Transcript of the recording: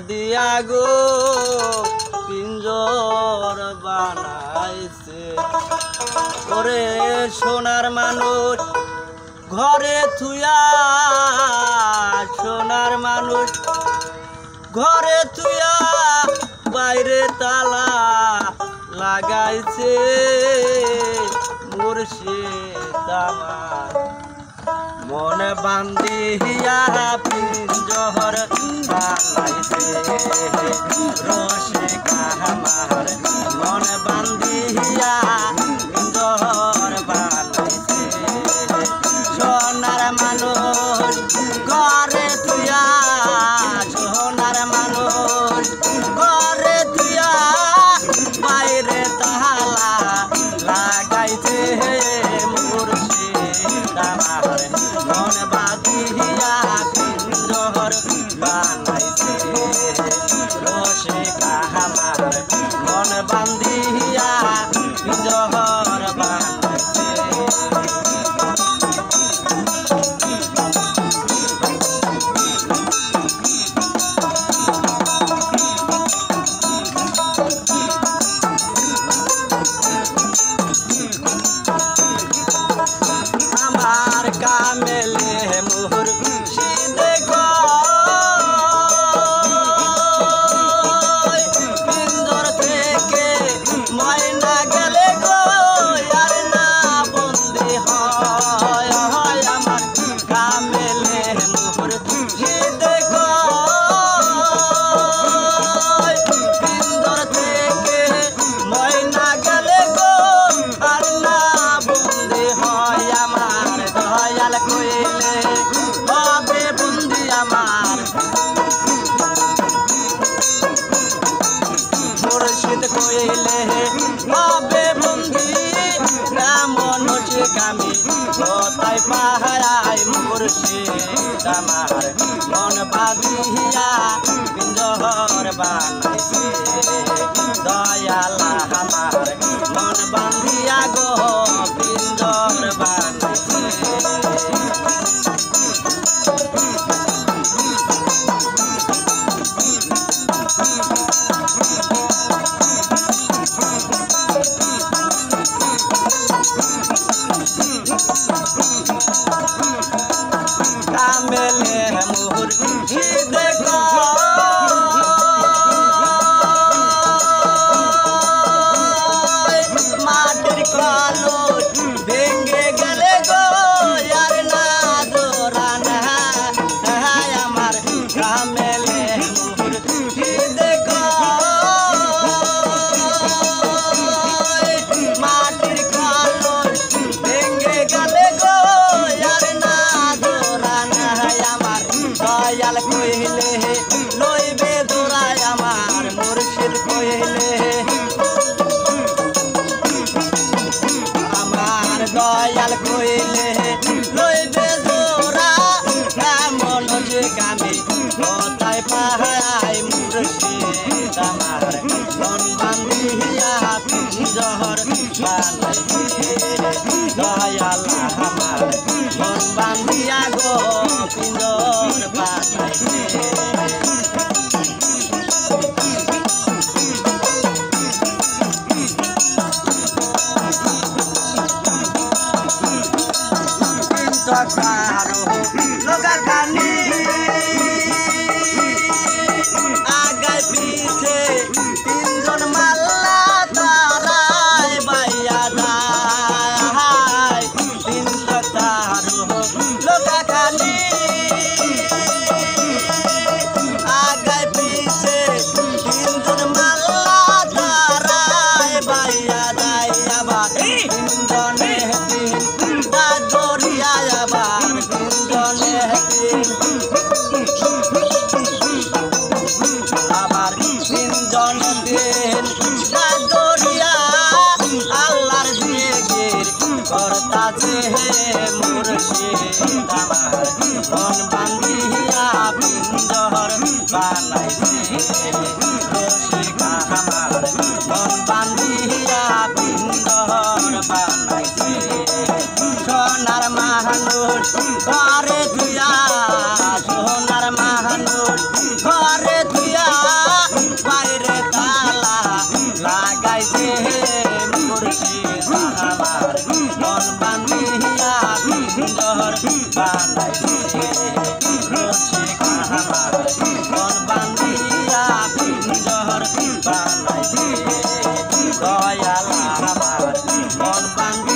বাদিয়া গো পিঞ্জর বানাইছে ওরে সোনার মানুষ ঘরে থুয়া সোনার মানুষ ঘরে থুয়া বাইরে তালা লাগাইছে মুর্শিদ আমার মনে বান্ধিয়া পিঞ্জর বানাইছে রসিকা আমার মনে বান্ধিয়া পিঞ্জর বানাইছে সোনার মানুষ ঘরে তুইয়া সোনার মানুষ ঘরে তুইয়া বাইরে তালা লাগাইছে মুর্শিদ আমার মন বাঁধিয়া পিঞ্জর বানাইছে রসিকা আমার মন বাঁধিয়া পিঞ্জর বানাইছে আমার কামেলে মুর্শিদ গো পিঞ্জর থেকে ময়না গেলে গো আর না বন্দি হয় আমার কামেলে মুর্শিদ গো পিঞ্জর থেকে ময়না গেলে গো আর না বন্দি হয় আমার দয়াল কইলে হবে বন্দি আমার মুর্শিদ কইলে হবে বন্দি এমন কামি কোথায় পাহারায় মুর্শিদ আমার মন বাঁধিয়া পিঞ্জর বানাইছে দয়াল আমার মন বাঁধিয়া গো পিঞ্জর বানাইছে কামেলে মুর্শিদ গো মাটির কলস ভেঙে গেলে গো আর না দোরান আমার কামেলে মুর্শিদ গো মাটির কলস ভেঙে গেলে গো আর না দোরান আমার দয়াল কইলে লইবে দোরায় আমার মুর্শিদ কইলে আমার দয়াল কইলে লইবে দোরা এমন যে কামে কোথায় পাহায় মুর্শিদ আমার মন বাঁধিয়া পিঞ্জর বানাইছে দয়াল আমার মন বাঁধিয়া গো পিঞ্জর বানাইছে কারো লোকা কানি আগায় পিছে তিনজন মাল্লা তারায় বাইয়া যায় তিনজন তারো লোকা কানি আগায় পিছে তিনজন মাল্লা তারায় বাইয়া যায় আবার তিনজনে দরিয়া আবার তিনজনে আবার তিনজন দিন দরিয়া আল্লাহর জিকির করতাছে মুর্শিদ আমার মন বাঁধিয়া পিঞ্জর বানাইছে রসিকা আমার মন বাঁধিয়া পিঞ্জর বানাইছে সোনার মানুষ ঘরে তুইয়া সোনার মানুষ ঘরে তুইয়া মন বান্ধিয়া